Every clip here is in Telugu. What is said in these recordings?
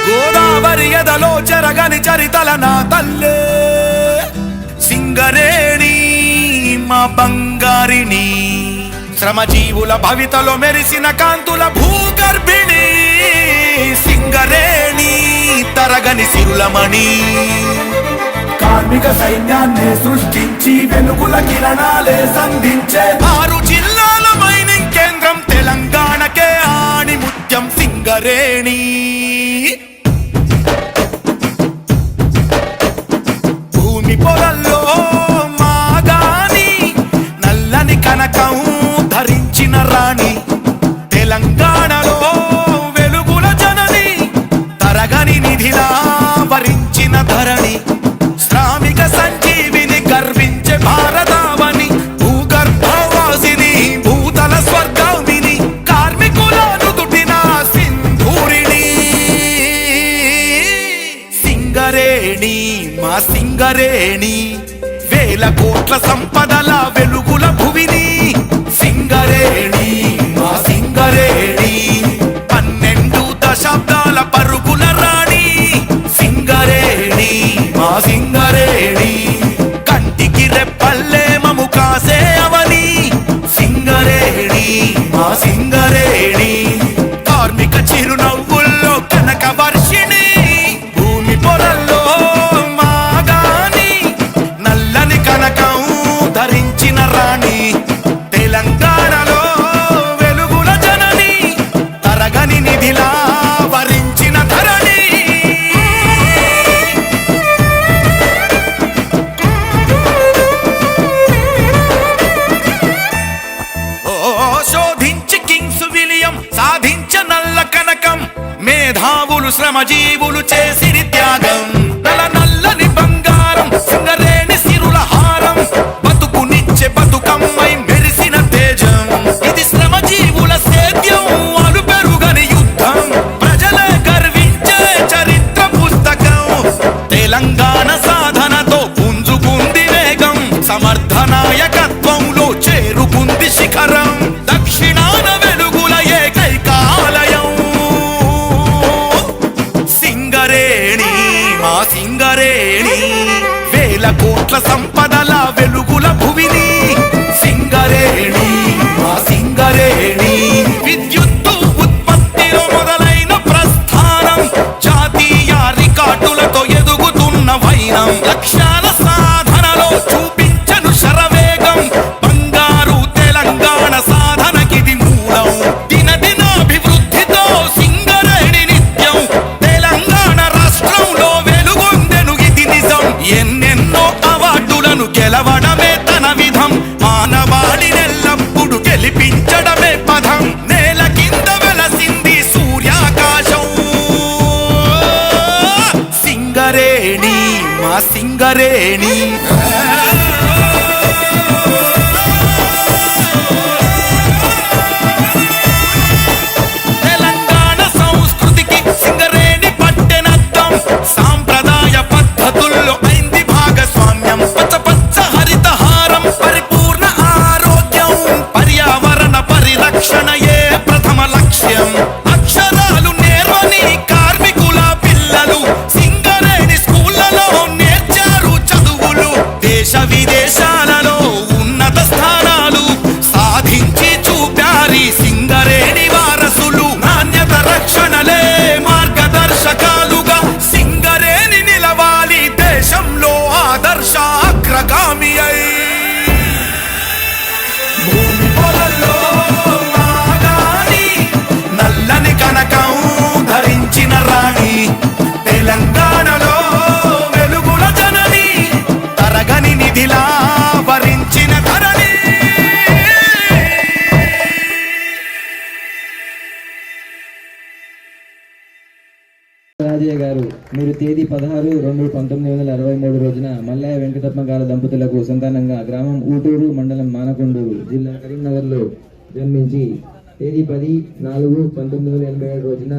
గోదావరి ఎదలో చెరగని చరితల నా తల్లే సింగరేణి మా బంగారిని, శ్రమజీవుల భవితలో మెరిసిన కాంతుల భూగర్భిణి సింగరేణి తరగని సిరులమణి. కార్మిక సైన్యాన్ని సృష్టించి వెలుగుల కిరణాలే సంధించే 6 జిల్లాల మైనింగ్ కేంద్రం తెలంగాణకే ఆణిముత్యం సింగరేణి. భూమి పొరల్లో మాగాని నల్లని కనకం ధరించిన రాణి, తెలంగాణలో వెలుగుల జనని తరగని నిధిలా వరించిన ధరణి, శ్రామిక సంజీవిని గర్వించే భారతావని, భూగర్భవాసిని భూతల స్వర్గామిని, కార్మికుల నుదుటిన సింధూరిణి సింగరేణి మా సింగరేణి, వేల కోట్ల సంపదల వెలుగుల భువిని సింగరేణి మా సింగరేణి, 12 దశాబ్దాల పరుగుల రాణి సింగరేణి మా సింగరేణి, కంటికి రెప్పల్లే మము కాసే అవని సింగరేణి మా సింగరేణి, కార్మిక చిరునవ్వుల్లో కనక వర్షిణి, భూమి పొరల్లో మాగాని నల్లని కనకం ధరించిన రాణి, తెలంగాణలో వెలుగుల జనని తరగని నిధిలా వరించిన ధరణి. శోధించి కింగ్స్ విలియం సాధించ నల్ల కనకం, మేధావులు శ్రమజీవులు చేసిరి త్యాగం, నల్లని బంగారం సింగరేణి సిరుల హారం, బతుకునిచ్చే బతుకమ్మై మెరిసిన తేజం, ఇది శ్రమజీవుల సేద్యం అలు పెరుగని యుద్ధం, ప్రజలే గర్వించే చరిత్ర పుస్తకం, తెలంగాణ సాధనతో పుంజుకుంది వేగం, సమర్థ నాయకత్వంలో చేరుకుంది శిఖరం, దక్షిణాన వెలుగుల ఏకైకాలయం సింగరేణి మా సింగరేణి, వేల కోట్ల సంపదల వెలుగుల భువిని సింగరేణి మా సింగరేణి, విద్యుత్తు ఉత్పత్తిలో మొదలైన ప్రస్థానం, జాతీయ రికార్డులతో ఎదుగుతున్న వైనం, లక్ష్యాల సాధనలో చూపించను శరవేగం, బంగారు తెలంగాణ సాధనకిది మూలం, దినదినాభివృద్ధితో సింగరేణి నిత్యం, తెలంగాణ రాష్ట్రంలో వెలుగొందెను ఇది నిజం, ఎన్నెన్నో అవార్డులను గెలవడమే తన విధం, మానవాళినెల్లప్పుడు గెలిపించడమే పదం, నేల కింద వెలసింది సూర్యాకాశం సింగరేణి మా సింగరేణి. తెలంగాణ సంస్కృతికి సింగరేణి పట్టెనద్దం, సాంప్రదాయ పద్ధతుల్లో అయింది భాగస్వామ్యం, పచ్చ పచ్చ హరితహారం పరిపూర్ణ ఆరోగ్యం, పర్యావరణ పరిరక్షణయే ప్రథమ లక్ష్యం, అక్షరాలు నేర్వని కార్మికుల పిల్లలు సింగరేణి స్కూళ్లలో నేర్చారు చదువులు, దేశ విదేశాలలో ఉన్నత స్థానాలు సాధించి చూపారి సింగరేణి వారసులు, నాణ్యత రక్షణలే మార్గదర్శకాలుగా సింగరేణి నిలవాలి దేశంలో ఆదర్శ అగ్రగామి అయి. భూమి పొరల్లో మాగాని నల్లని కనకం ధరించిన రాణి, తెలంగాణలో వెలుగుల జనని తరగని నిధిలా వరించిన ధరణి. రాజయ్య గారు, మీరు తేదీ 16/2/1963 రోజున మల్లయ్య వెంకటప్ప గారి దంపతులకు సంతానంగా గ్రామం ఊటూరు, మండలం మానకొండూరు, జిల్లా కరీంనగర్లో జన్మించి తేదీ 10/4/1987 రోజున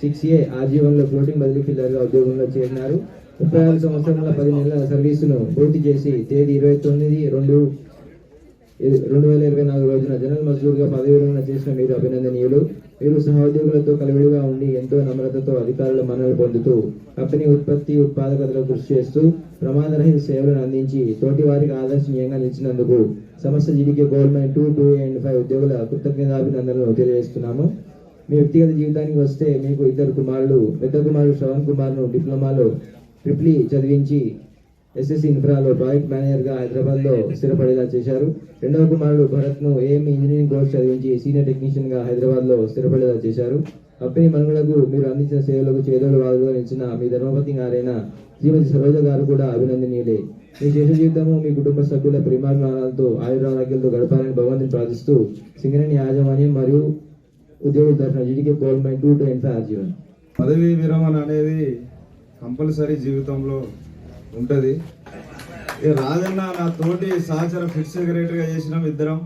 6A ఆజీవన్లో ఫ్లోటింగ్ బదిలీ ఫిల్లర్గా ఉద్యోగంలో చేరినారు. 36 సంవత్సరాల 10 నెలల సర్వీసును పూర్తి చేసి తేదీ 29/2 2024 రోజున జనరల్ మజ్దూర్గా పదవి విరమణ చేసిన మీరు అభినందనీయులు. మీరు సహోద్యోగులతో కలివిడిగా ఉండి ఎంతో నమ్రతతో అధికారుల మన్ననలు పొందుతూ కంపెనీ ఉత్పత్తి ఉత్పాదకతలో కృషి చేస్తూ ప్రమాదరహిత సేవలను అందించి తోటి వారికి ఆదర్శనీయంగా నిలిచినందుకు సమస్త జీడీకే గవర్నమెంట్ 2, 2 and 5 ఉద్యోగుల కృతజ్ఞతాభినందనలు తెలియజేస్తున్నాము. మీ వ్యక్తిగత జీవితానికి వస్తే మీకు 2 కుమారులు, పెద్ద కుమారుడు శ్రవణ్ కుమార్ను డిప్లొమాలో ట్రిప్లీ చదివించి ఎస్ఎస్సి ఇన్ఫ్రాలో ప్రాజెక్ట్ మేనేజర్గా హైదరాబాద్లో స్థిరపడేలా చేశారు. రెండవ కుమారుడు భరత్ను ఏఎంఈ ఇంజనీరింగ్ కోర్స్ చదివించి సీనియర్ టెక్నీషియన్గా హైదరాబాద్లో స్థిరపడేలా చేశారు. కంపెనీ మనుగడకు మీరు అందించిన సేవలకు చేదోడు వాదులుగా నిలిచిన మీ ధర్మపతి గారైన శ్రీమతి సరోజ గారు కూడా అభినందనీయులే. మీ శేష జీవితము మీ కుటుంబ సభ్యుల ప్రేమాభిమానాలతో ఆయురారోగ్యాలతో గడపాలని భగవంతుని ప్రార్థిస్తూ సింగరేణి యాజమాన్యం మరియు ఉద్యోగుల తరఫున జీడీకే గవర్నమెంట్ 2, 2 and 5 ఆర్జీవన్. పదవీ విరమణ అనేది కంపల్సరీ జీవితంలో ఉంటుంది. ఇక రాజన్న నా తోటి సహచర ఫిట్ సెక్రటరీగా చేసినాం ఇద్దరం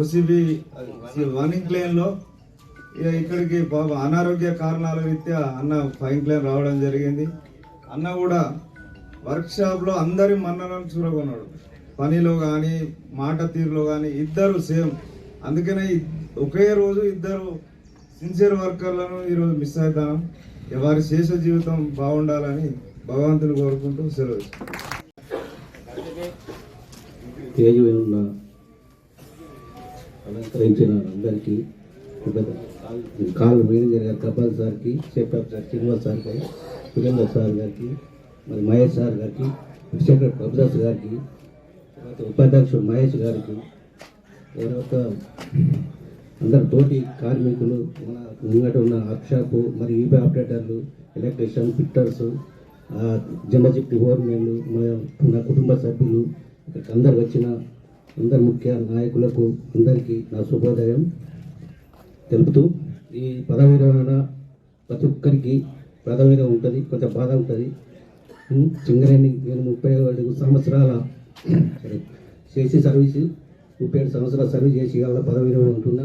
ఓసీబీ వనింగ్ క్లైన్లో. ఇక ఇక్కడికి అనారోగ్య కారణాల రీత్యా అన్న ఫైన్ క్లైన్ రావడం జరిగింది. అన్న కూడా వర్క్షాప్లో అందరి మన్ననను చూరగొన్నాడు, పనిలో కానీ మాట తీరులో కానీ ఇద్దరు సేమ్. అందుకనే ఒకే రోజు ఇద్దరు సిన్సియర్ వర్కర్లను ఈరోజు మిస్ అవుతాను. వారి శేష జీవితం బాగుండాలని భగవంతుని కోరుకుంటూ సెలవు. తేజ ఉన్న అలంకరించిన అందరికీ కాల్ మేనేజర్ గారు కపాల్ సార్కి, సేఫ్ ఆఫీసర్ శ్రీనివాస్ సార్కి, సురేందర్ సార్ గారికి, మరి మహేష్ సార్ గారికి, సెక్రటరీ ప్రభుదాస్ గారికి, తర్వాత ఉపాధ్యక్షుడు మహేష్ గారికి, తర్వాత అందరు తోటి కార్మికులు, మన ముంగట ఉన్న వర్క్షాపు మరి ఈబీ ఆపరేటర్లు, ఎలక్ట్రీషియన్, ఫిట్టర్స్, జమజిప్టి ఫోర్మెన్లు, నా కుటుంబ సభ్యులు, ఇక్కడికి అందరు వచ్చిన అందరు ముఖ్య నాయకులకు అందరికీ నా శుభోదయం తెలుపుతూ, ఈ పదవి విరమణ ప్రతి ఒక్కరికి పదవిగా ఉంటుంది, కొంచెం బాధ ఉంటుంది. సింగరేణి నేను 37 సంవత్సరాల చేసి సర్వీసు 37 సంవత్సరాల సర్వీస్ చేసి వాళ్ళ పదవి విరమణ ఉంటున్నా.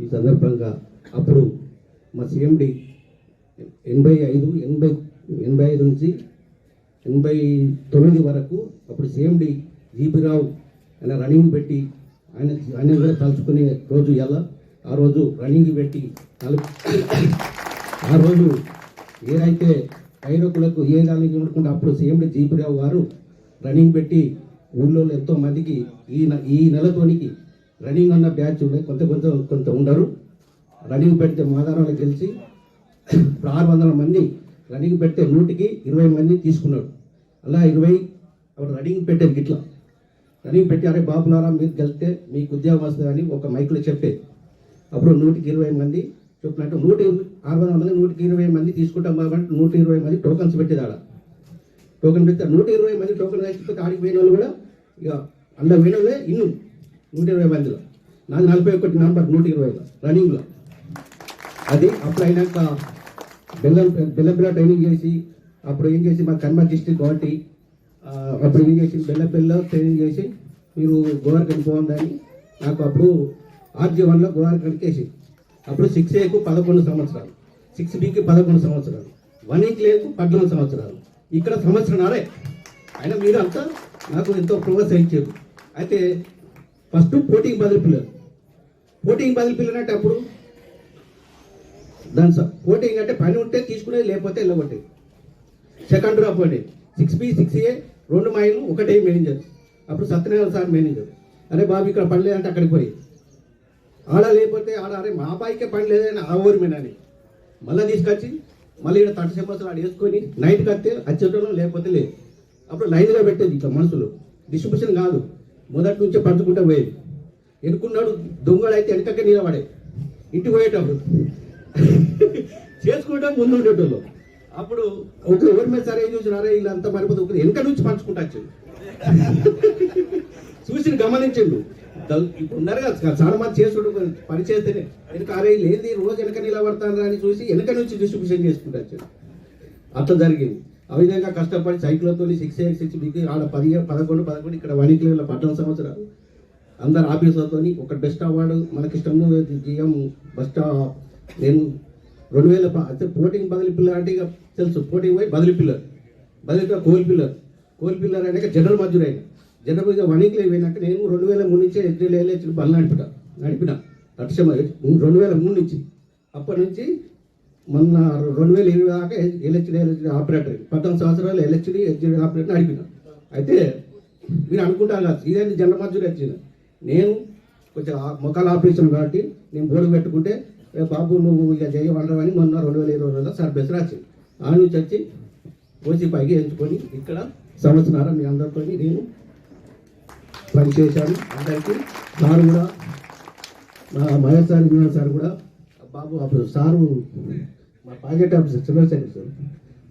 ఈ సందర్భంగా అప్పుడు మా సిఎండి 85 నుంచి 89 వరకు అప్పుడు సిఎండి జీపీ రావు ఆయన రన్నింగ్ పెట్టి ఆయన కూడా తలుచుకునే రోజు ఎలా ఆ రోజు రన్నింగ్ పెట్టి ఆ రోజు ఏదైతే పైరకులకు ఏ దానికి చూడకుండా అప్పుడు సిఎండి జీపీ రావు గారు రన్నింగ్ పెట్టి ఊళ్ళో ఎంతో మందికి ఈ నెలతోనికి రన్నింగ్ అన్న బ్యాచ్ కొంత ఉండరు. రన్నింగ్ పెడితే మాదారంలో గెలిచి 600 మంది రన్నింగ్ పెడితే 100కి 20 మంది తీసుకున్నాడు. అలా 20 అప్పుడు రన్నింగ్ పెట్టేది గిట్లా రన్నింగ్ పెట్టి అరే బాబులారా మీరు గెలిస్తే మీకు ఉద్యోగం వస్తుంది అని ఒక మైక్లో చెప్పేది. అప్పుడు 100కి 20 మంది చెప్పినట్టు 600 మంది 100కి 20 మంది తీసుకుంటాం కాబట్టి 120 మంది టోకన్స్ పెట్టేది. ఆడ టోకెన్ పెడితే 120 మంది టోకెన్ వేసిపోతే ఆడికి పోయిన వాళ్ళు కూడా ఇక అందులో పోయిన వాళ్ళే 120 మందిలో నాది 41 నెంబర్ 120లో రన్నింగ్లో. అది అప్పుడు అయినాక బెల్లంపిల్ల ట్రైనింగ్ చేసి అప్పుడు ఏం చేసి మా కన్మర్ డిస్ట్రిక్ట్ కాబట్టి అప్పుడు ఏం చేసి బెల్లంపిల్లలో ట్రైనింగ్ చేసి మీరు గోవర్కని పోందని నాకు అప్పుడు RG1లో గోవర్కనికి వేసి అప్పుడు 6Aకు 11 సంవత్సరాలు, 6Bకి 11 సంవత్సరాలు, 1A 14 సంవత్సరాలు. ఇక్కడ సంవత్సరాలే అయినా మీరు అంతా నాకు ఎంతో ప్రోత్సహించారు. అయితే ఫస్ట్ పోటింగ్ బదిలీ పిల్లలు అంటే అప్పుడు దాని పోటింగ్ అంటే పని ఉంటే తీసుకునేది లేకపోతే వెళ్ళగొట్టేది. సెకండ్ డ్రాప్ అంటే 6B 6A 2 మైళ్ళు 1 మేనేజర్. అప్పుడు సత్యనారాయణ సార్ మేనేజర్. అరే బాబు ఇక్కడ పని లేదంటే అక్కడికి పోయి ఆడ లేకపోతే ఆడ అరే మా అబ్బాయికే పని లేదని ఆ ఊరి మీనని మళ్ళీ తీసుకొచ్చి మళ్ళీ ఇక్కడ 30 సంవత్సరాలు ఆడ వేసుకొని నైట్కి వస్తే వచ్చేటోళ్ళు లేకపోతే లేదు. అప్పుడు లైన్గా పెట్టేది ఇట్లా మనుషులు డిస్ట్రిబ్యూషన్ కాదు, మొదటి నుంచే పంచుకుంటూ పోయేది. ఎన్నుకున్నాడు దొంగడు అయితే వెనకకే నిలబడే ఇంటికి పోయేటప్పుడు చేసుకుంటా ముందు ఉండేటోళ్ళు. అప్పుడు ఒక ఎవరి మీద సరే ఏం చూసినారే వీళ్ళంతా మరిపోతే ఒకరు వెనక నుంచి పంచుకుంటా వచ్చింది చూసి గమనించిండు. ఇప్పుడు ఉన్నారు కదా చాలా మంది చేసుకుంటూ పని చేస్తేనే వెనక అరే లేని రోజు వెనక నిలబడతాను అని చూసి వెనక నుంచి డిస్ట్రిబ్యూషన్ చేసుకుంటూ వచ్చాడు. అట్లా జరిగింది. ఆ విధంగా కష్టపడి సైకిల్తో 6A 6Bకి ఆడ 10, 11 ఇక్కడ 1 కిలోమీటర్ల 14 సంవత్సరాలు అందరు ఆఫీసర్తో ఒక బెస్ట్ అవార్డు మనకి ఇష్టము జిఎం బెస్ట్. నేను 2000 అయితే పోటింగ్ బదిలీ పిల్లర్ అంటే ఇక తెలుసు, పోటింగ్ పోయి బదిలీ పిల్లర్ కోల్ పిల్లర్ అయినాక జనరల్ మజ్దూర్ అయినా జనరల్గా వణికిలో పోయినాక నేను 2003 నుంచి ఎస్డీలో ఎల్హెచ్డి బండ్లు నడిపిన లక్ష్యం 2003 నుంచి. అప్పటి నుంచి మొన్న 2020 దాకా ఎల్హెచ్డి ఆపరేటర్ 14 సంవత్సరాలు ఎల్హెచ్డి హెచ్డి ఆపరేటర్ నడిపిన. అయితే మీరు అనుకుంటారు కదా ఇదేంటి జనరల్ మధ్యలో వచ్చిన, నేను కొంచెం మొక్కల ఆపరేషన్ కాబట్టి నేను బోర్డు పెట్టుకుంటే బాబు నువ్వు ఇక చేయమంటావని మొన్న 2020లో సర్బేస్ రాచింది. ఆ నుంచి వచ్చి ఓసీ పైకి ఎంచుకొని ఇక్కడ సంవత్సరాలు మీ అందరితో నేను పనిచేశాను. అందరికీ సార్ కూడా మా మహేష్ సార్ వినోద్ సార్ కూడా బాబు అప్పుడు సారు మా project officer civil service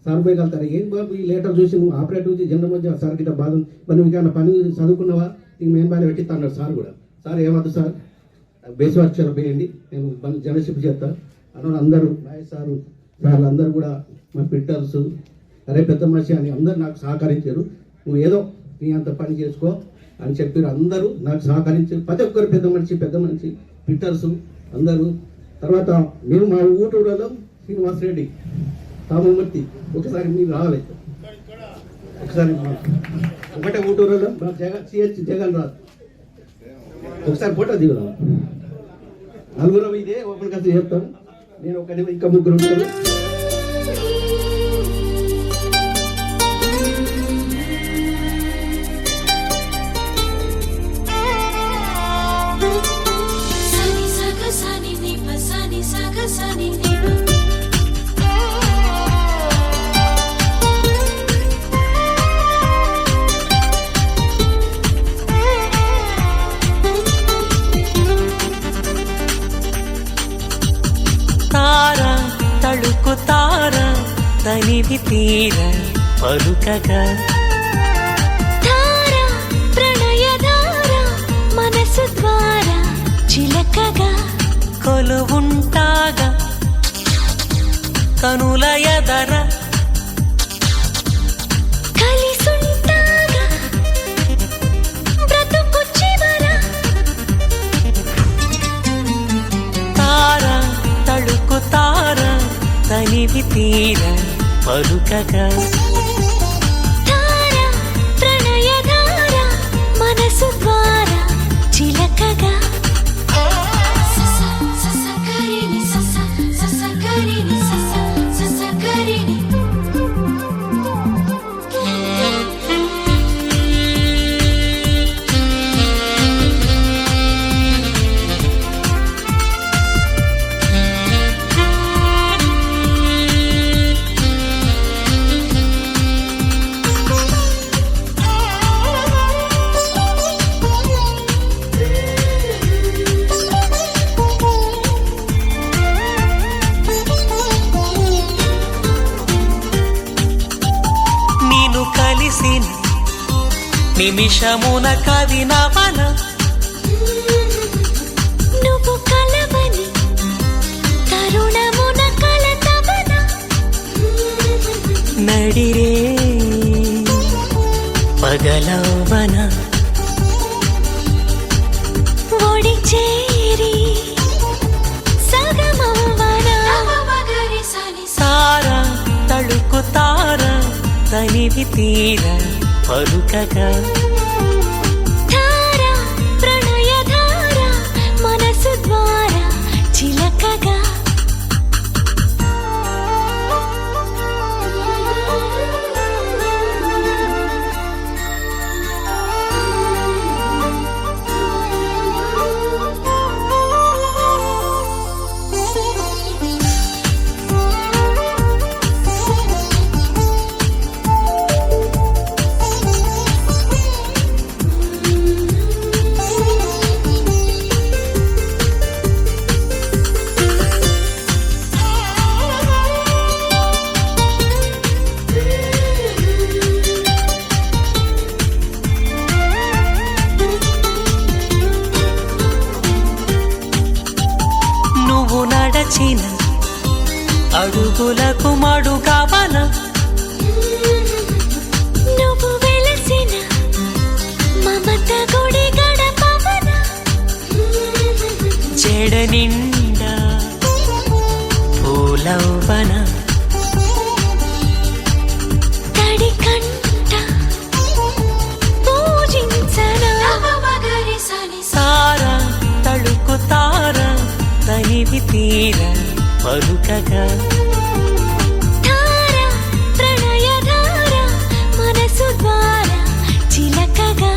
sir పోయి వెళ్తారు, ఏం బాబు ఈ లెటర్ చూసి నువ్వు ఆపరేటర్ చూసి జనరల్ మధ్య సార్ గిట్ట బాధ మరి నువ్వు ఇంకా పని చదువుకున్నావా నీకు మేము బాగా పెట్టిస్తా అన్నాడు సార్ కూడా. సార్ ఏమద్దు సార్ బేస్ వర్క్ పోయండి నేను జనరల్షిప్ చేస్తా అన్న. అందరూ మహేష్ సారు సార్లు అందరూ కూడా మా పిట్టర్స్ అరే పెద్ద మనిషి అని అందరూ నాకు సహకరించారు. నువ్వు ఏదో నీ అంత పని చేసుకో అని చెప్పారు. అందరూ నాకు సహకరించారు, ప్రతి ఒక్కరు పెద్ద మనిషి పిట్టర్స్ అందరూ. తర్వాత మేము మా ఊటూరులో శ్రీనివాసరెడ్డి తామమూర్తి ఒకసారి మీరు రావాలి, ఒకసారి ఒకటే ఊటూరులో మా సిహెచ్ జగన్ రాదు ఒకసారి ఫోటో దిగుదాం. నలుగురం ఇదే ఓపెన్ కలిసి చెప్తాం. నేను ఒకటి ఇంకా ముగ్గురు ఉంటారు. తనివి తీర పలుకగా ధార ప్రణయధార మనసు ద్వారా చిలకగా కొలువుంటాగా కనుల ఎదర కలిసుంటాగా బ్రతుకు చివర తార తళుకు తార తనివి తీర పలుకగా ధార ప్రణయధార మనసు ద్వారా చిలకగా ససకరిని ససకరిని ససకరిని నిమిషమున కదినవన నువ్వు కలవని తరుణమున కలతవన నడిరే పగలవన ఒడి చేరి సగమవన తార తళుకు తార తనివి తీర పలుకగా ధార ప్రణయధార మనసు ద్వారా చిలకగా అడుగులకు మడుగవన నువ్వు వెలసిన మమత గుడి గడపవన జడ నిండా పూలవన తడి కంట పూజించ తనివి తీర పలుకగా ధార ప్రణయధార మనసు ద్వారా చిలకగా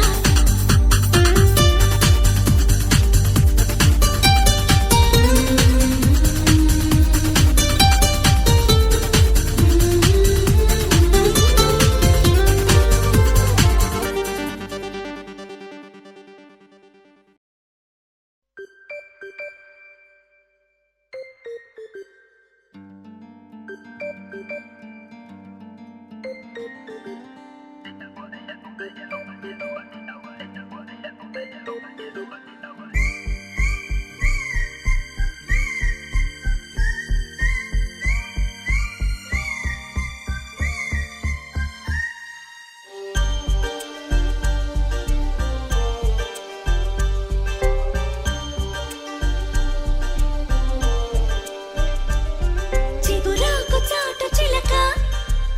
చిగురాకు చాటు చిలక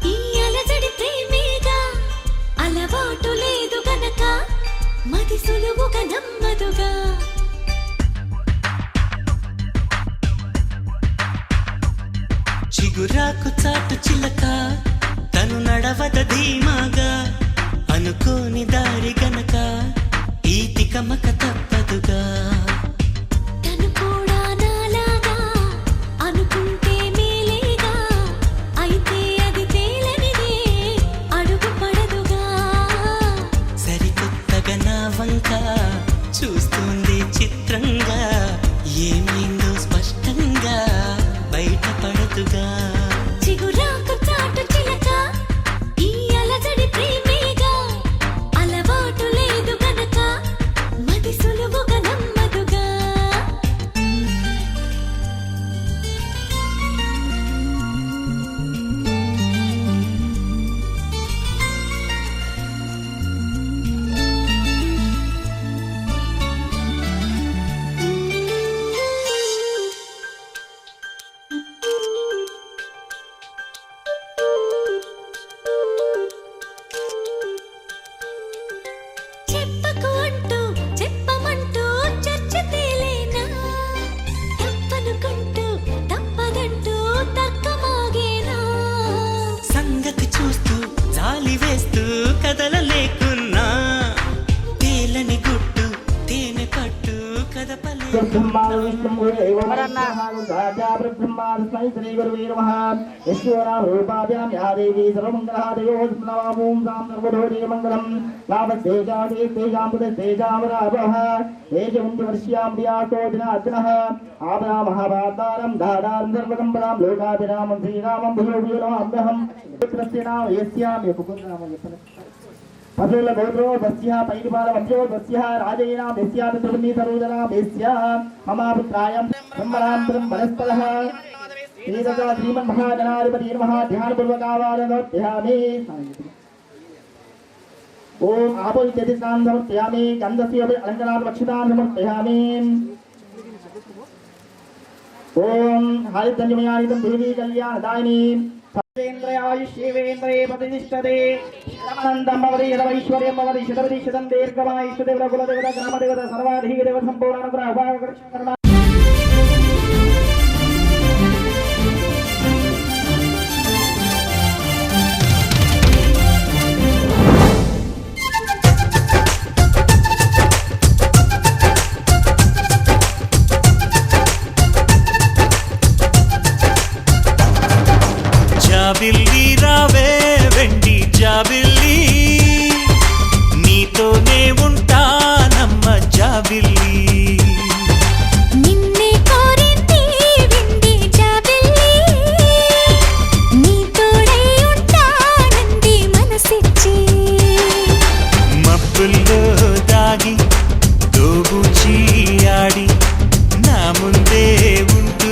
ఈ అలజడి ప్రేమేగా అలవాటు లేదు గనక మది సులువుగా నమ్మదుగా చిగురాకు చాటు చిలక తను నడవద ధీమాగా అనుకోని దారి గనక ఈ తికమక తప్పదుగా తను కూడా నాలాగా అనుకుంటే మేలేగా అయితే అది తేలనిదే అడుగు పడదుగా సరికొత్తగా నా వంక చూస్తుంది చిత్రంగా ఏమైందో స్పష్టంగా బయటపడదుగా చిగురాకు చాటు చిలక ఈ అలజడి ప్రేమేగా అలవాటు లేదు గనక మది సులువుగా నమ్మదుగా చెప్పకు అంటూ చెప్పమంటూ చర్చ తేలేనా తప్పనుకుంటూ తప్పదంటూ తర్కమాగేనా సంగతి చూస్తూ జాలి వేస్తూ కదలలేకున్నా తేలని గుట్టు తేనె పట్టు కదపలే మహాభారతారం ధారారం సర్వకంపదాం లోకాభిరామం శ్రీరామం పదుల గోత్రో వస్య పైడిపాల వంశో వస్య రాజైనాం యస్యాపి త్రిపుణీ సరోజనాం యస్య మమాపుత్రాయం బ్రహ్మరాంతరం వనస్పదః ఏతదా శ్రీమన్మహాగణాధిపతి నమః ధ్యానపూర్వకావాదనోత్యామి ఓం ఆపో ఇత్యతి స్నానం సమర్పయామి గంధస్య అలంకరణాత్ వక్షితాన్ సమర్పయామి ఓం హరితంజమయానితం దేవీ కళ్యాణదాయిని సర్వేంద్రయాయుష్యేవేంద్రే ప్రతిష్టతే శతమనందం భవతి యదవైశ్వర్యం భవతి శతపతి శతం దీర్ఘమాయుష్యదేవత కులదేవత గ్రామదేవత సర్వాధిదేవత సంపూర్ణానుగ్రహ ఉపాకృష్ణ జాబిల్లి రావే వెండి జాబిల్లి నీతోనే ఉంటానమ్మ జాబిల్లి నిన్నే కోరింది విండి జాబిల్లి నీ తోడై ఉంటానంది మనసిచ్చి మబ్బుల్లో దాగి దోబూచి ఆడి నా ముందే ఉంటూ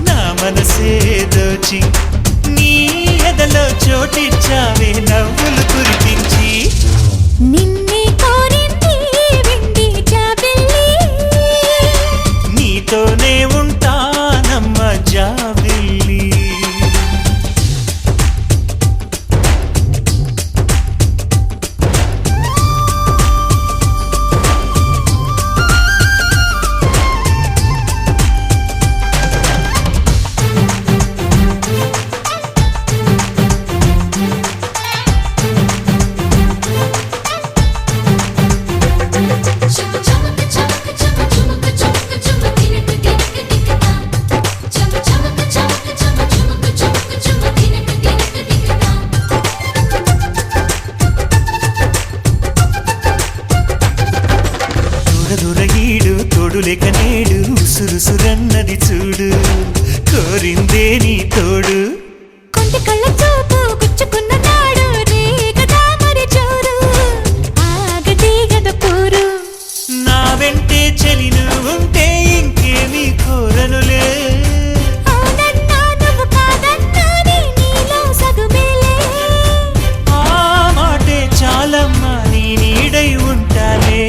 నా మనసే దోచి నీ ఎదలో చోటిచ్చావే నవ్వులు కురిపించి నిన్నే కోరింది విండి జాబిల్లి నీతోనే ఉంటానమ్మ జాబిల్లి తోడు లేక నేడు సురుసురన్నది చూడు కోరిందే నీ తోడు కొంటి కళ్ళ చూపు గుచ్చుకున్న నాడు రేగదా మరి జోరు ఆగదే గద పోరు నా వెంటే చెలి ఉంటే ఇంకేమీ కోరనులే అవునన్నా నువ్వు కాదన్నా నీలో సగుమేలే ఆ మాటే చాలమ్మా నీ నీడై ఉంటాలే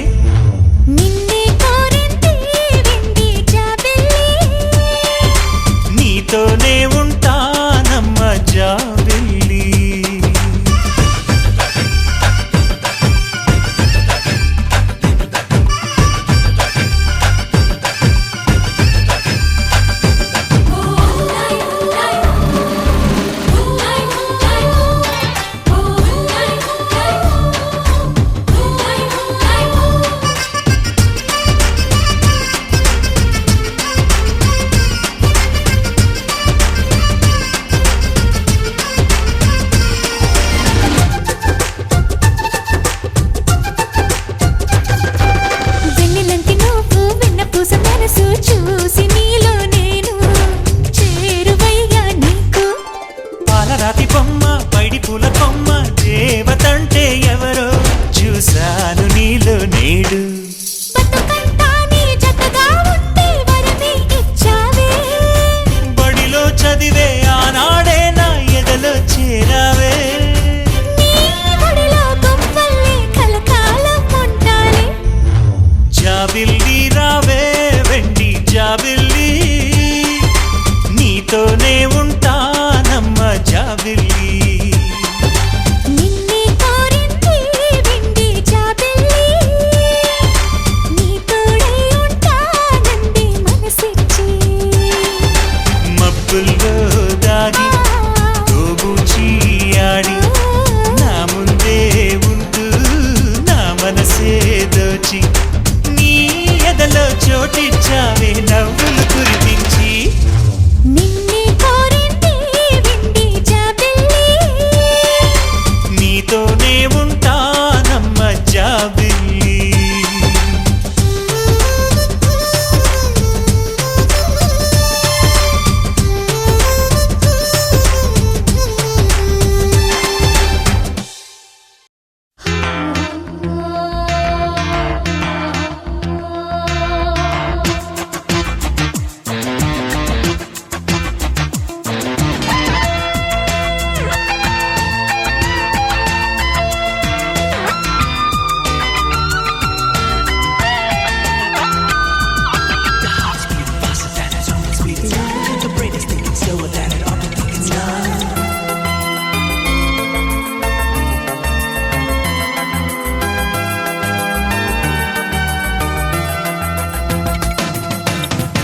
నిన్నే కోరింది వెండి జాబిల్లి నీతోనే ఉంటానమ్మ జాబిల్లి వెన్నెలంటి నువ్వు వెన్నపూస మనసు చూసి నీలో నేను చేరువయ్యా నీకు పాలరాతి బొమ్మ పైడి పూల కొమ్మ దేవతంటే ఎవరో చూశాను నీలో నేడు బతుకంతా నీ జతగా ఉంటే వరమే ఇచ్చావే బడిలో చదివే ఆనాడే నా ఎదలో చేరావే నీ ఒడిలో గుంపల్లే కలకాలం ఉంటాలే జాబిల్లి రావే వెండి జాబిల్లి నీతోనే ఉంటానమ్మ జాబిల్లి నిన్నే కోరింది వెండి జాబిల్లి నీ తోడై ఉంటానంది మనసిచ్చి మబ్బుల్లో దాగి తోబూచి ఆడి నా ముందే ఉంటూ నా మనసే దోచి నీ ఎదలో చోటిచ్చావే నవ్వులు కురిపించి నిన్నే కోరింది వెండి జాబిల్లి నీతోనే ఉంటానమ్మ జాబిల్లి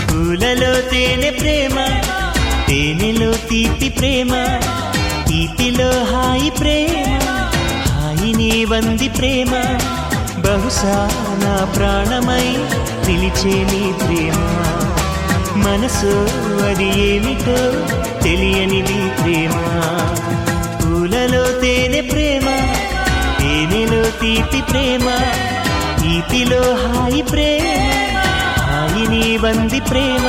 పూలలో తేనె ప్రేమ తేనెలో తీపి ప్రేమ తీపిలో హాయి ప్రేమ హాయిని వంది ప్రేమ బహుశా నా ప్రాణమై పిలిచే నీ ప్రేమ మనసు అది ఏమిటో తెలియనిది ప్రేమ పూలలో తేనె ప్రేమ తేనెలో తీపి ప్రేమ తీపిలో హాయి ప్రేమ హాయిని వంది ప్రేమ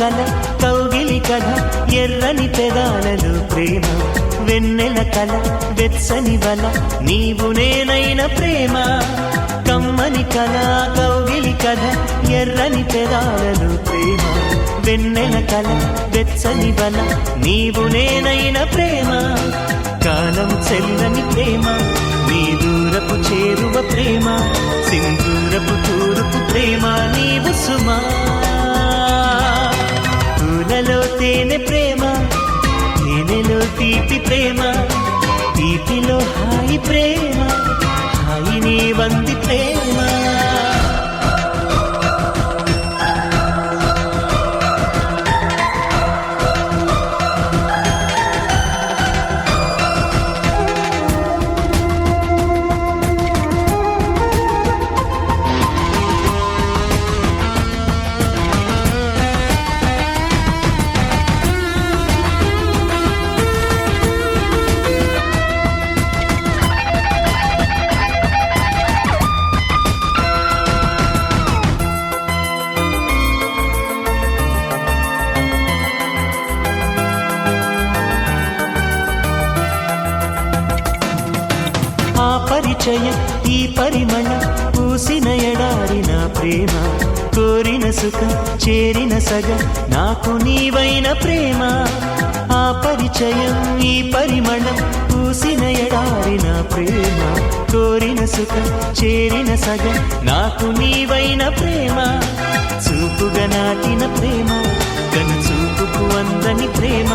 కల కౌగిలి కథ ఎర్రని పెదాలలో ప్రేమ వెన్నెల కల వెచ్చని వల నీవు నేనైన ప్రేమ కమ్మని కల కౌగిలి కథ ఎర్రని పెదాలలో ప్రేమ వెన్నెల కల వెచ్చని వల నీవు నేనైన ప్రేమ కాలం చెల్లని ప్రేమ నీ దూరపు చేరువ ప్రేమ సింధూరపు తూరుపు ప్రేమ నీవు సుమా పూలలో తేనె ప్రేమ తేనెలో తీపి ప్రేమ తీపిలో హాయి ప్రేమ హాయిని వంది ప్రేమ ఆ పరిచయం ఈ పరిమళం పూసిన ఎడారిన ప్రేమ కోరిన సుఖం చేరిన సగం నాకు నీవైన ప్రేమ ఆ పరిచయం ఈ పరిమళం పూసిన ఎడారిన ప్రేమ కోరిన సుఖం చేరిన సగం నాకు నీవైన ప్రేమ చూపుగా నాటిన ప్రేమ కను చూపుకు అందని ప్రేమ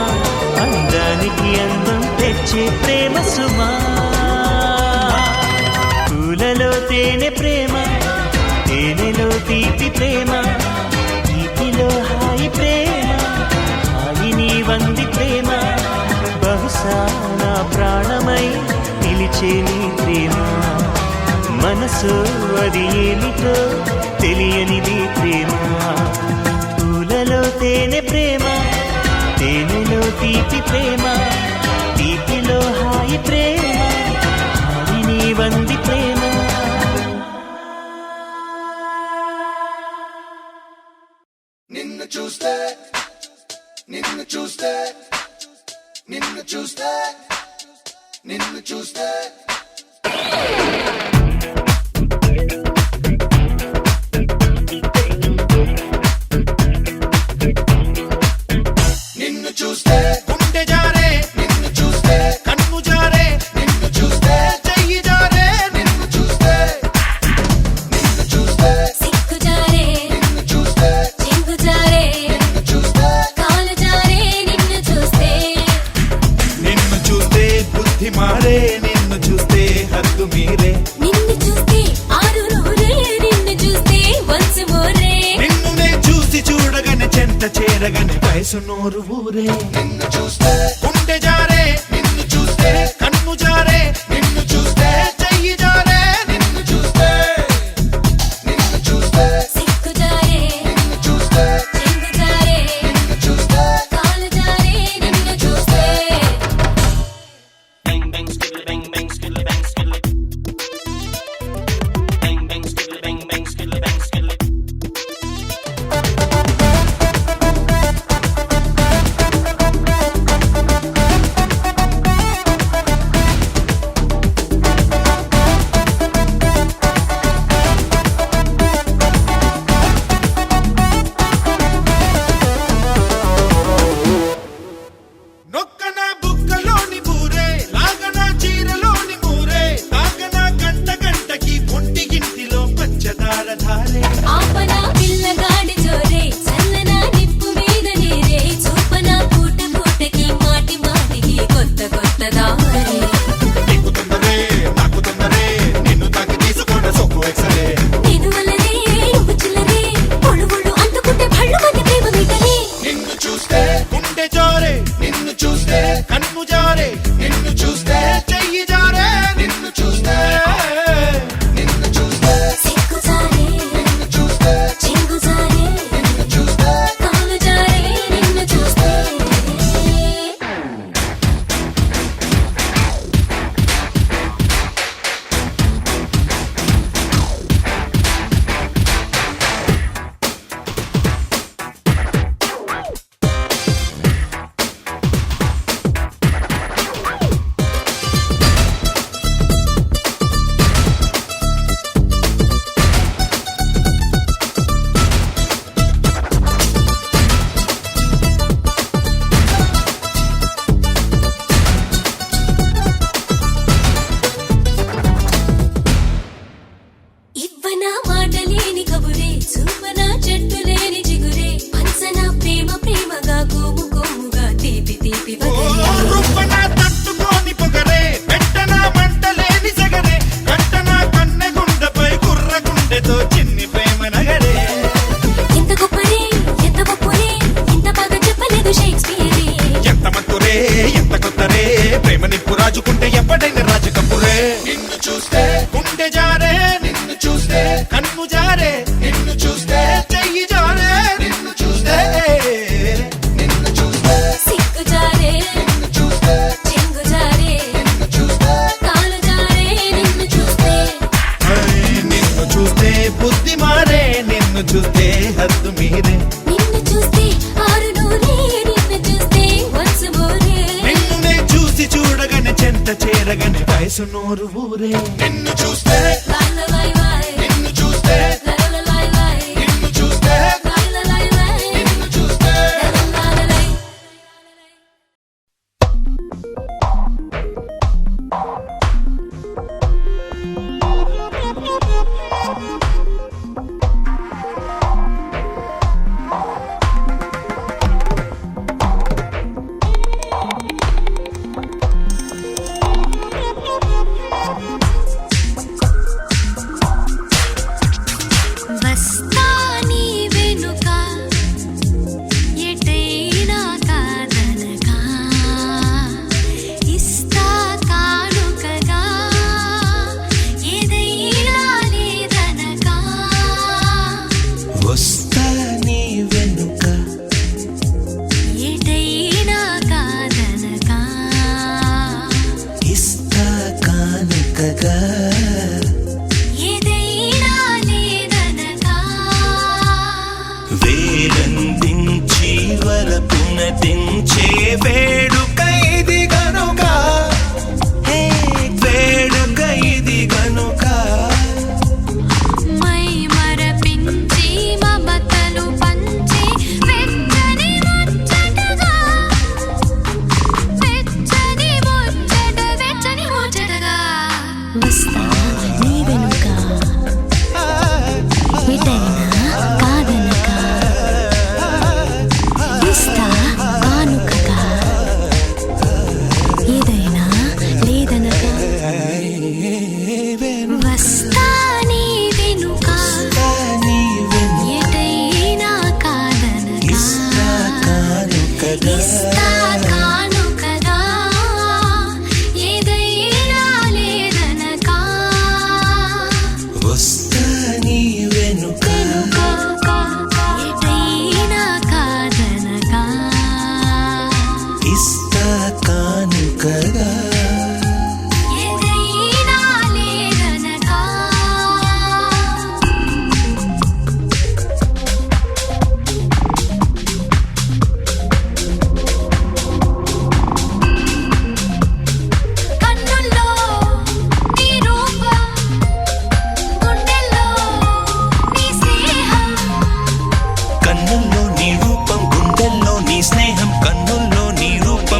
అందానికి అందం తెచ్చే ప్రేమ సుమా పూలలో తేనె ప్రేమ తేనెలో తీపి ప్రేమ తీపిలో హాయి ప్రేమ హాయిని వంది ప్రేమ బహుశా నా ప్రాణమై నిలిచే నీ ప్రేమ మనసు అది ఏమిటో తెలియనిది ప్రేమ పూలలో తేనె ప్రేమ తేనెలో తీపి ప్రేమ తీపిలో హాయి ప్రేమ హాయిని వంది ప్రేమ నిన్ను చూస్తే నిన్ను చూస్తే నిన్ను చూస్తే నిన్ను చూస్తే నిన్ను చూస్తే గుండె జారే నిన్ను చూస్తే కన్ను జారే నిన్ను చూస్తే చెయ్యి జారే నిన్ను చూస్తే నిన్ను చూస్తే సిక్కు జారే నిన్ను చూస్తే చింగు జారే నిన్ను చూస్తే కాలు జారే నిన్ను చూస్తే నిన్ను చూస్తే బుద్ధి మారే నిన్ను చూస్తే హద్దు మీరే నిన్ను చూస్తే ఆరు నూరే నిన్ను చూస్తే వన్స్ మోరే నిన్ను నే చూసి చూడగానే చెంత చేరగానే వయసు నోరు ఊరే నిన్ను చూస్తే గుండె జారే నిన్ను చూస్తే కన్ను జారే నిన్ను చూస్తే చెయ్యి జారే నిన్ను చూస్తే నిన్ను చూస్తే సిక్కు జారే నిన్ను చూస్తే చింగు జారే నిన్ను చూస్తే కాలు జారే నిన్ను చూస్తే ఎవడైన రాజకపురే నిన్ను చూస్తే గుండె జారే నిన్ను చూస్తే కన్ను జారే నిన్ను చూస్తే చెయ్యి జారే నిన్ను చూస్తే నిన్ను చూస్తే సిగ్గు జారే నిన్ను చూస్తే చెంగు జారే నిన్ను చూస్తే కాలు జారే నిన్ను చూస్తే నిన్ను చూస్తే బుద్ధి మారే నిన్ను చూస్తే హద్దు మీరే నిన్ను చూస్తే ఆరు నూరే నిన్ను చూస్తే వన్స్ మోరే నిన్నునే చూసి చూడగానే చెంత చేరగానే వయసు నోరు ఊరే నిన్ను చూస్తే లై లై నిన్ను చూస్తే లై లై నిన్ను చూస్తే లై లై నిన్ను చూస్తే లై వస్తా నీ వెనుక ఎటైనా కాదనగా ఇస్తా కానుకగా ఏదైనా లేదనగా వస్తా నీ వెనుక ఎటైనా కాదనగా ఇస్తా కానుకగా ఏదైనా లేదనగా వేలందించి వలపున దించే వేడుక ఇది గనుక హే వేడుక ఇది గనుక మై మరపించి మమతలు పంచి వెచ్చని ముచ్చటగా వస్తా నీ వెనుక ఎటైనా కాదనగా ఇస్తా కానుకగా ఏదైనా లేదనగా వస్తా నీ వెనుక నీ వెనుక ఎటైనా కాదనగా ఇస్తా కానుకగా ఇస్తా కానుకగా ఏదైనా లేదనగా వస్తా నీ వెనుక ఎటైనా కాదనగా ఇస్తా కానుకగా ఏదైనా లేదనగా కన్నుల్లో నీ రూపం గుండెల్లో నీ స్నేహం కన్నుల్లో నీ రూపం గుండెల్లో నీ స్నేహం కన్నుల్లో నీ రూపం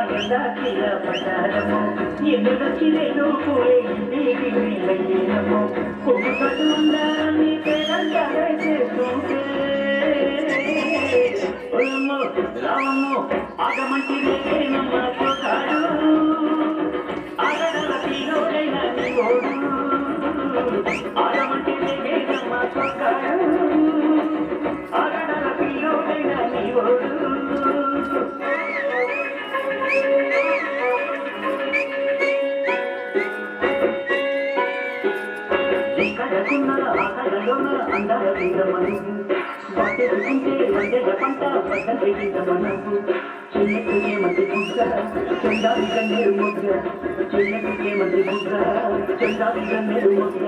ఎందాకిల పడ్డారము ఎదురొచ్చిరేను పూలే ఇంటికి వీళ్ళయ్యేనము పొగుపడు ఉండాలని పేరంటారే చేస్తుంటే ఒలమ్మో రావమ్మో ఆగమంటిదే నమ్మ చూస్తాడు ఆగడల తీరోడైన నీ ఓడు ఆగమంటిదే నమ్మ చూస్తాడు ఆగడల తీరోడైన నీ ఓడు అందాల మనకు వాటెడుకుంటే వందెల పంట పడ్డ మనకు చిన్నకునే మధ్య బుగ్గ చందాలి గన్నేరు మొగ్గ చిన్నకునే మధ్య బుగ్గ చందాలి గన్నేరు మొగ్గ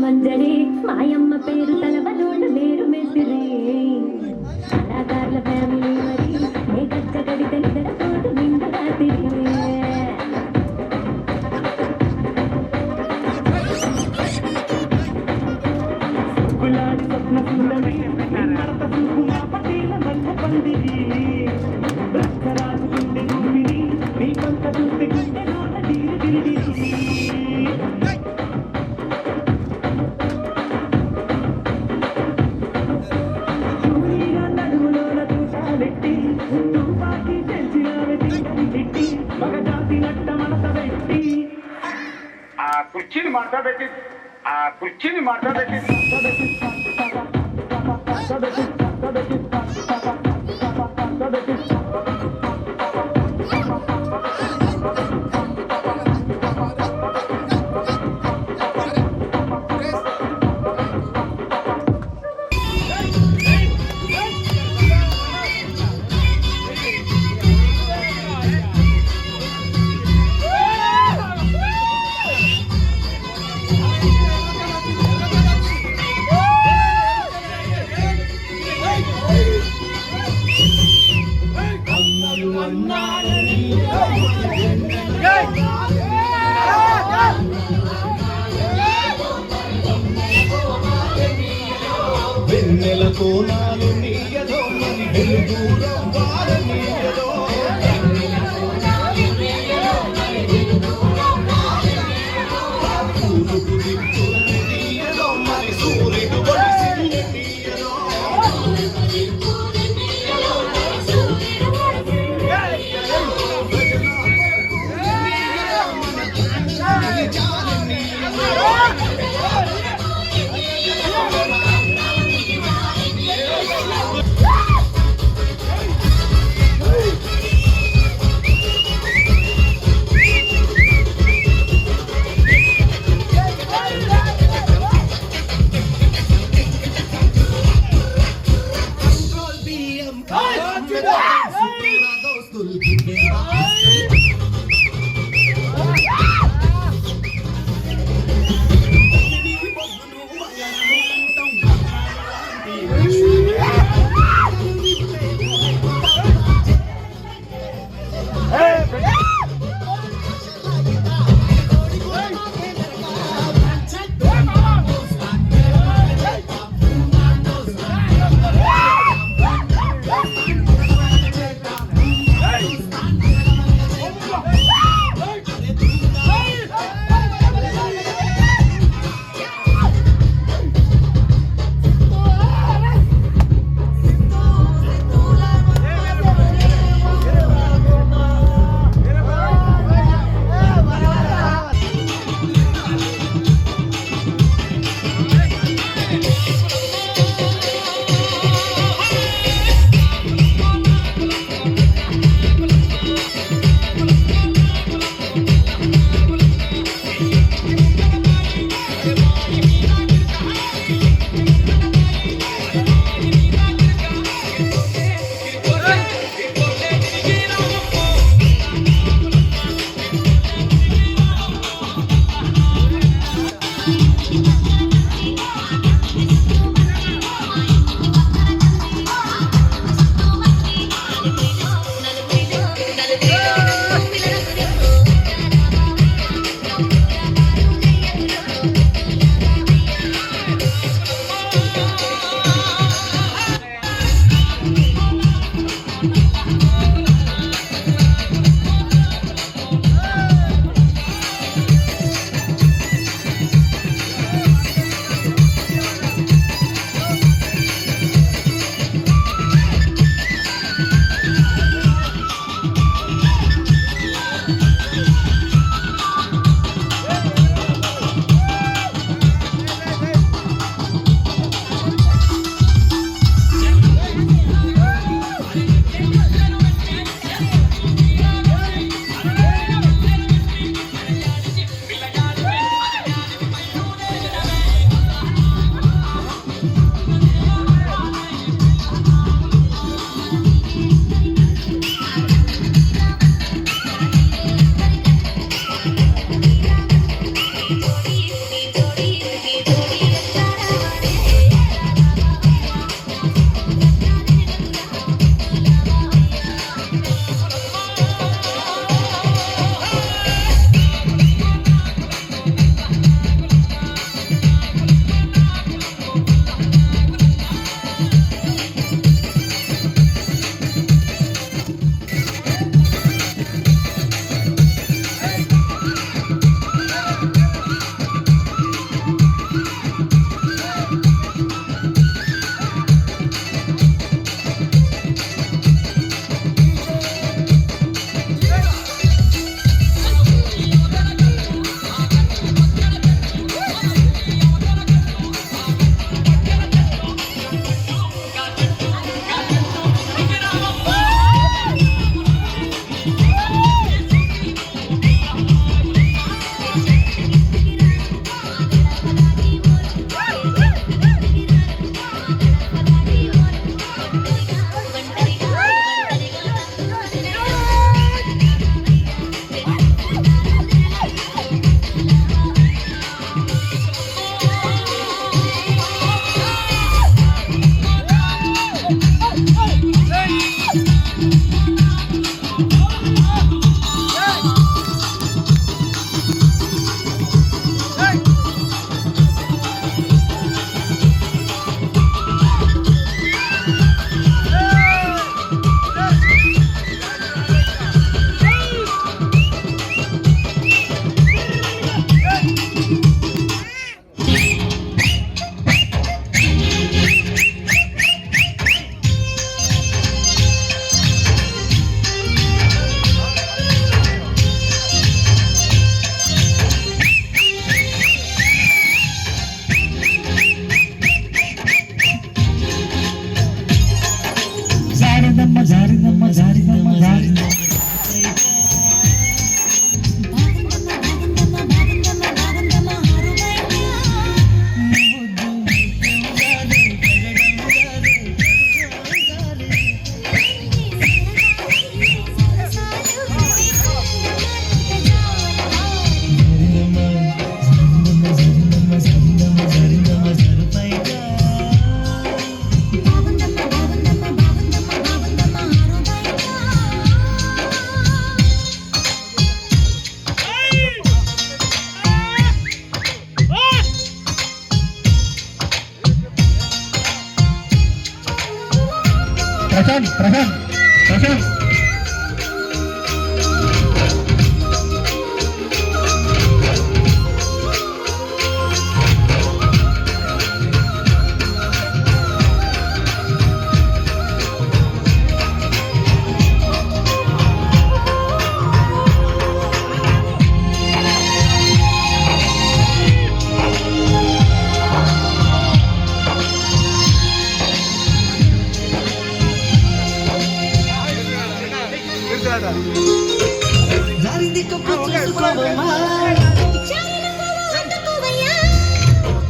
మంజరి మాయమ్మ పేరు తలవలోడు వేరు మెసిరి కళాకారుల ఫ్యామిలీ మరి నే కచ్చగడితే నిద్రపోతు నిండుగా తిరిగి గులాబీ స్వప్న సుందరి నడత చూపుల పటీల మధ్య పందిరి రక్తరాజు గుండె గుండిని నీ కొంత చూస్తే గుండె నోట తిరిగి కుర్చీని మాట్లాడబెట్టి వెన్నెల కోనాలు నీయదో మరి వెలుగురం వారనీయదో పూలుకు దిక్కులు నీయదో మరి సూర్యుడు వడిసింది నీయదో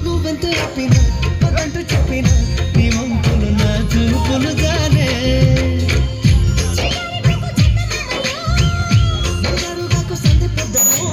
నువ్వెంత చెప్పినా వద్దంటూ చెప్పినా నీ వంతులు నా చూపులు గానే సంధి పెద్దమో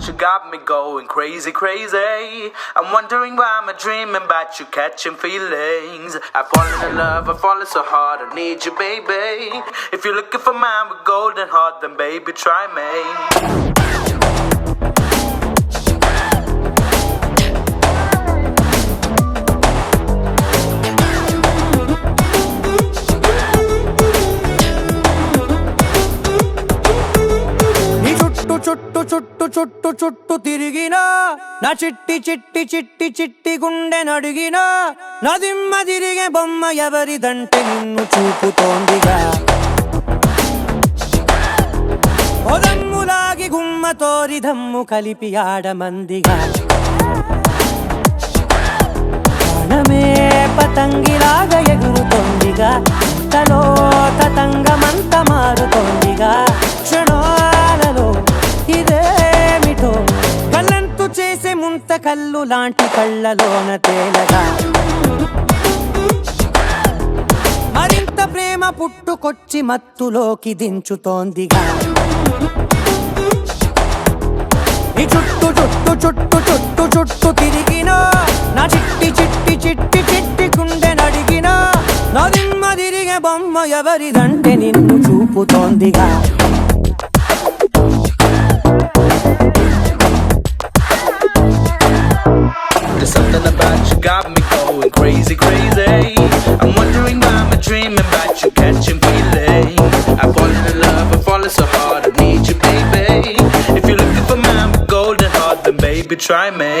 but you got me going crazy, crazy. I'm wondering why I'm dreaming about you catching feelings. I've fallen in love, I've fallen so hard, I need you, baby. If you're looking for mine with golden heart, then baby, try me. చుట్టు చుట్టు చుట్టు చుట్టు తిరిగినా నా చిట్టి చిట్టి చిట్టి చిట్టి గుండె నడిగినా నా దిమ్మ తిరిగే బొమ్మ ఎవరిదంటే నిన్ను చూపుతోందిగా ఒదమ్ములాగి గుమ్మ తోరి దమ్ము కలిపి ఆడమందిగా ప్రాణమే పతంగిలాగా ఎగురుతోందిగా తలో తతంగమంత మారుతోందిగా క్షణాలలో ఇదేమిటో కళ్ళంతు చేసే ముంత కళ్ళు లాంటి కళ్ళలోన తేలగా మరింత ప్రేమ పుట్టుకొచ్చి మత్తులోకి దించుతోందిగా ఈ చుట్టు చుట్టు చుట్టు చుట్టు చుట్టు తిరిగినా నా చిట్టి చిట్టి చిట్టి చిట్టి గుండె నడిగినా నా దిమ్మ తిరిగే బొమ్మ ఎవరిదంటే నిన్ను చూపుతోందిగా There's something about you got me going crazy, crazy. I'm wondering why I'm dreaming about you catching feelings. I've fallen in love, I've fallen so hard, I need you, baby. If you're looking for mine with golden heart, then baby, try me.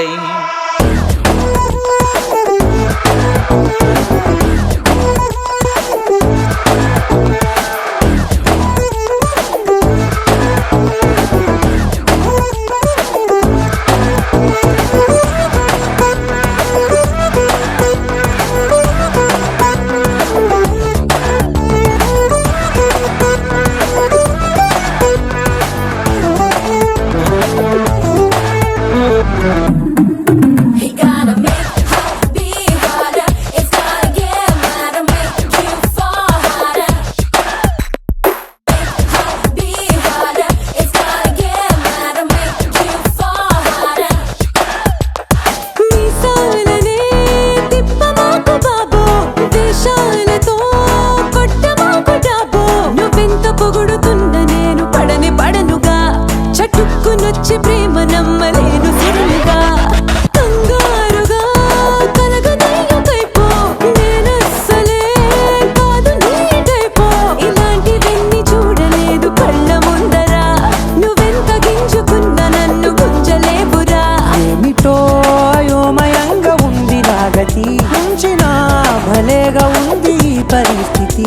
భలేగా ఉంది పరిస్థితి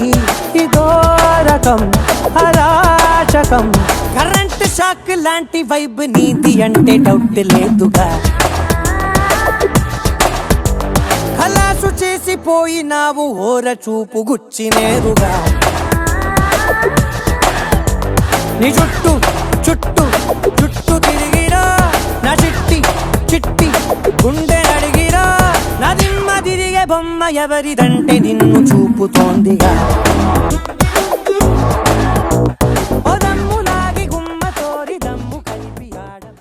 ఇదో రకం అరాచకం కరెంట్ షాక్ లాంటి వైబ్ నీది అంటే డౌట్ లేదుగా ఖలాసు చేసిపోయినావు ఓర చూపు గుచ్చి నేరుగా నీ చుట్టూ చుట్టూ చుట్టూ తిరిగిరా నా చిట్టి చిట్టి గుండె అడిగిరా నా దిమ్మ తిరిగే బొమ్మ ఎవరిదంటే నిన్ను చూపుతోందిగా